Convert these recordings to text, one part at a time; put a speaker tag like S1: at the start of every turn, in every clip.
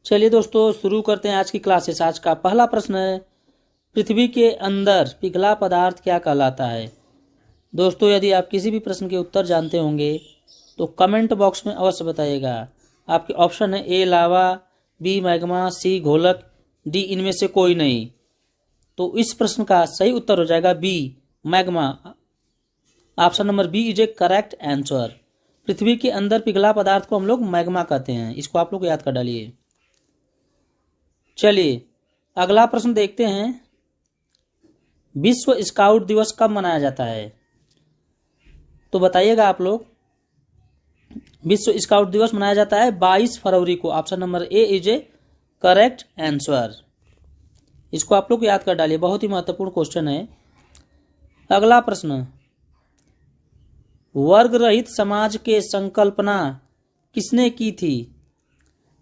S1: चलिए दोस्तों शुरू करते हैं आज की क्लासेस। आज का पहला प्रश्न है, पृथ्वी के अंदर पिघला पदार्थ क्या कहलाता है। दोस्तों यदि आप किसी भी प्रश्न के उत्तर जानते होंगे तो कमेंट बॉक्स में अवश्य बताइएगा। आपके ऑप्शन है ए लावा, बी मैग्मा, सी घोलक, डी इनमें से कोई नहीं। तो इस प्रश्न का सही उत्तर हो जाएगा B magma. Option number B is a correct answer. पृथ्वी के अंदर पिघला पदार्थ को हम लोग मैग्मा कहते हैं। इसको आप लोग याद कर डालिए। चलिए अगला प्रश्न देखते हैं, विश्व स्काउट दिवस कब मनाया जाता है। तो बताइएगा आप लोग। विश्व स्काउट दिवस मनाया जाता है 22 फरवरी को। Option number A is a correct answer. इसको आप लोग याद कर डालिए, बहुत ही महत्वपूर्ण क्वेश्चन है। अगला प्रश्न, वर्ग रहित समाज के संकल्पना किसने की थी।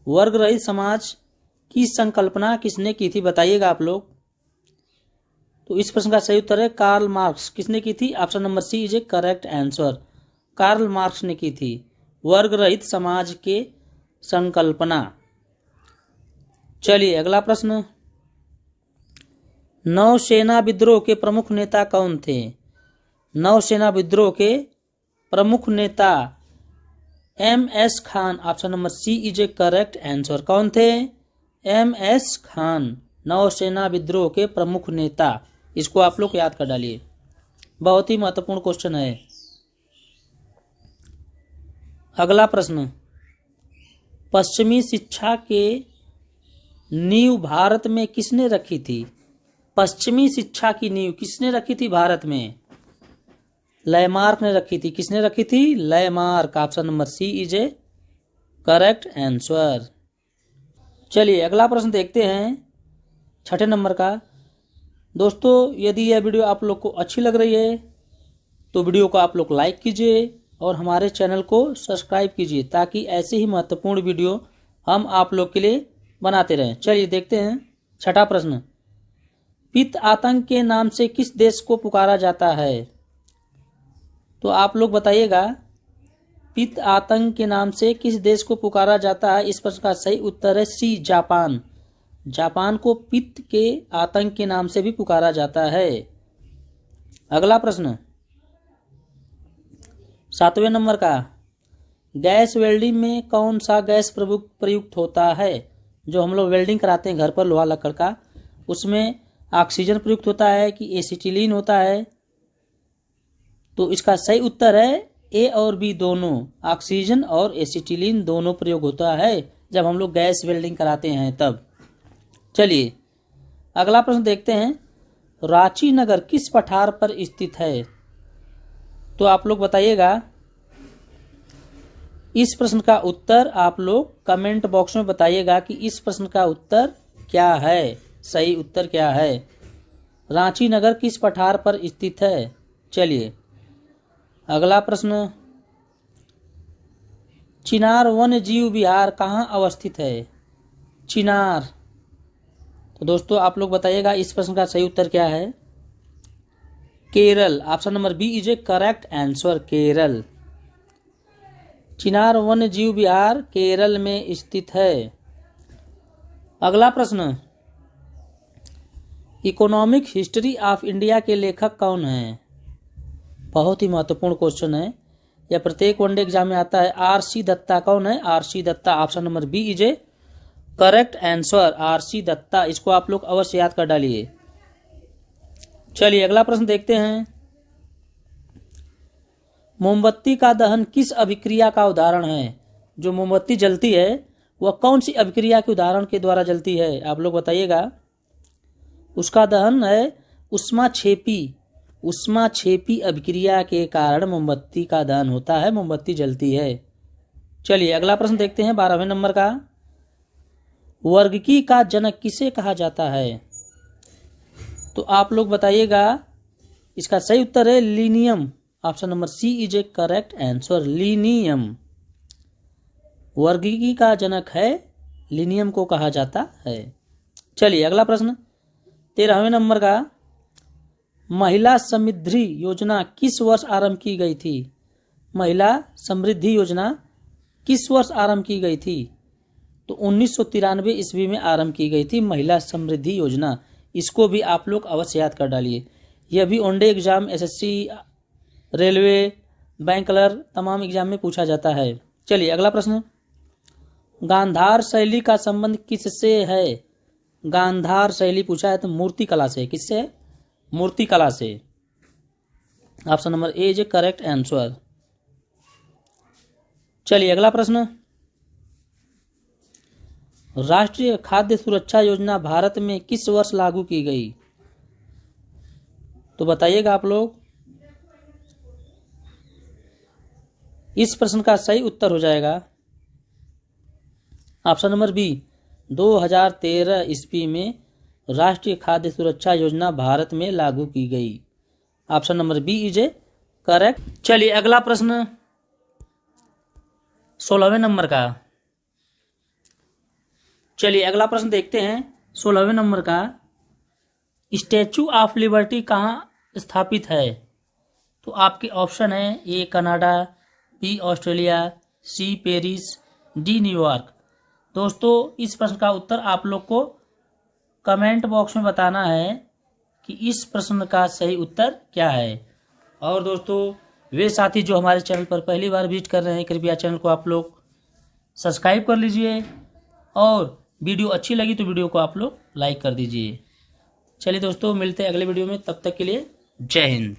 S1: वर्ग रहित समाज की संकल्पना किसने की थी बताइएगा आप लोग। तो इस प्रश्न का सही उत्तर है कार्ल मार्क्स। किसने की थी। Option number C is a correct answer. Karl Marx ने की थी वर्ग रहित समाज के संकल्पना। चलिए अगला प्रश्न, नौसेना विद्रोह के प्रमुख नेता कौन थे। नौसेना विद्रोह के प्रमुख नेता M S Khan. Option number C is a correct answer. कौन थे। एम एस खान नौसेना विद्रोह के प्रमुख नेता। इसको आप लोग याद कर डालिए, बहुत ही महत्वपूर्ण क्वेश्चन है। अगला प्रश्न, पश्चिमी शिक्षा के नींव भारत में किसने रखी थी। पश्चिमी शिक्षा की नींव किसने रखी थी भारत में। लैमार्क ने रखी थी। किसने रखी थी। Lamarck. Option number C is a correct answer. चलिए अगला प्रश्न देखते हैं, छठे नंबर का। दोस्तों यदि यह वीडियो आप लोग को अच्छी लग रही है तो वीडियो को आप लोग लाइक कीजिए और हमारे चैनल को सब्सक्राइब कीजिए ताकि ऐसे ही महत्वपूर्ण वीडियो हम आप लोग के लिए बनाते रहें। चलिए देखते हैं छठा प्रश्न, पित्त आतंक के नाम से किस देश को पुकारा जाता है। तो आप लोग बताइएगा, पित्त आतंक के नाम से किस देश को पुकारा जाता है। इस प्रश्न का सही उत्तर है सी जापान। जापान को पित्त के आतंक के नाम से भी पुकारा जाता है। अगला प्रश्न, सातवें नंबर का, गैस वेल्डिंग में कौन सा गैस प्रयुक्त होता है। जो हम लोग वेल्डिंग कराते हैं घर पर लोहा लकड़ का, उसमें ऑक्सीजन प्रयुक्त होता है कि एसिटिलीन होता है। तो इसका सही उत्तर है ए और बी दोनों। ऑक्सीजन और एसिटिलीन दोनों प्रयोग होता है जब हम लोग गैस वेल्डिंग कराते हैं तब। चलिए अगला प्रश्न देखते हैं, रांची नगर किस पठार पर स्थित है। तो आप लोग बताइएगा। इस प्रश्न का उत्तर आप लोग कमेंट बॉक्स में बताइएगा कि इस प्रश्न का उत्तर क्या है, सही उत्तर क्या है। रांची नगर किस पठार पर स्थित है। चलिए अगला प्रश्न, चिनार वन्य जीव विहार कहाँ अवस्थित है। चिनार। तो दोस्तों आप लोग बताइएगा इस प्रश्न का सही उत्तर क्या है। Kerala. Option number B is a correct answer. Kerala. Chinar वन्य जीव विहार केरल में स्थित है। अगला प्रश्न, इकोनॉमिक हिस्ट्री ऑफ इंडिया के लेखक कौन है। बहुत ही महत्वपूर्ण क्वेश्चन है, यह प्रत्येक वनडे एग्जाम में आता है। R C Dutta. कौन है। R C Dutta. Option number B is a correct answer. R C Dutta. इसको आप लोग अवश्य याद कर डालिए। चलिए अगला प्रश्न देखते हैं, मोमबत्ती का दहन किस अभिक्रिया का उदाहरण है। जो मोमबत्ती जलती है वह कौन सी अभिक्रिया के उदाहरण के द्वारा जलती है। आप लोग बताइएगा। उसका दहन है उष्माक्षेपी। उष्माक्षेपी अभिक्रिया के कारण मोमबत्ती का दहन होता है, मोमबत्ती जलती है। चलिए अगला प्रश्न देखते हैं 12वें नंबर का, वर्गिकी का जनक किसे कहा जाता है। तो आप लोग बताइएगा। इसका सही उत्तर है Linnaeus. Option number C is a correct answer. Linnaeus वर्गिकी का जनक है, लीनियम को कहा जाता है। चलिए अगला प्रश्न 13वें नंबर का, महिला समृद्धि योजना किस वर्ष आरंभ की गई थी। महिला समृद्धि योजना किस वर्ष आरंभ की गई थी। तो 1993 ईस्वी में आरंभ की गई थी महिला समृद्धि योजना। इसको भी आप लोग अवश्य याद कर डालिए। यह भी one day exam, SSC, railway, bank clerk तमाम एग्जाम में पूछा जाता है। चलिए अगला प्रश्न, गांधार शैली का संबंध किससे है? गांधार शैली पूछा है तो मूर्ति कला से। किससे है? मूर्ति कला से। Option number A is correct answer. चलिए अगला प्रश्न, राष्ट्रीय खाद्य सुरक्षा योजना भारत में किस वर्ष लागू की गई? तो बताइएगा आप लोग। इस प्रश्न का सही उत्तर हो जाएगा ऑप्शन नंबर बी, 2013 ईस्वी में राष्ट्रीय खाद्य सुरक्षा योजना भारत में लागू की गई। Option number B is a correct. चलिए अगला प्रश्न 16वें नंबर का। चलिए अगला प्रश्न देखते हैं 16वें नंबर का, स्टैचू ऑफ लिबर्टी कहाँ स्थापित है? तो आपके ऑप्शन है A Canada, B Australia, C Paris, D New York. दोस्तों इस प्रश्न का उत्तर आप लोग को कमेंट बॉक्स में बताना है कि इस प्रश्न का सही उत्तर क्या है। और दोस्तों वे साथी जो हमारे चैनल पर पहली बार विजिट कर रहे हैं, कृपया चैनल को आप लोग सब्सक्राइब कर लीजिए और वीडियो अच्छी लगी तो वीडियो को आप लोग लाइक कर दीजिए। चलिए दोस्तों मिलते हैं अगले वीडियो में, तब तक के लिए जय हिंद।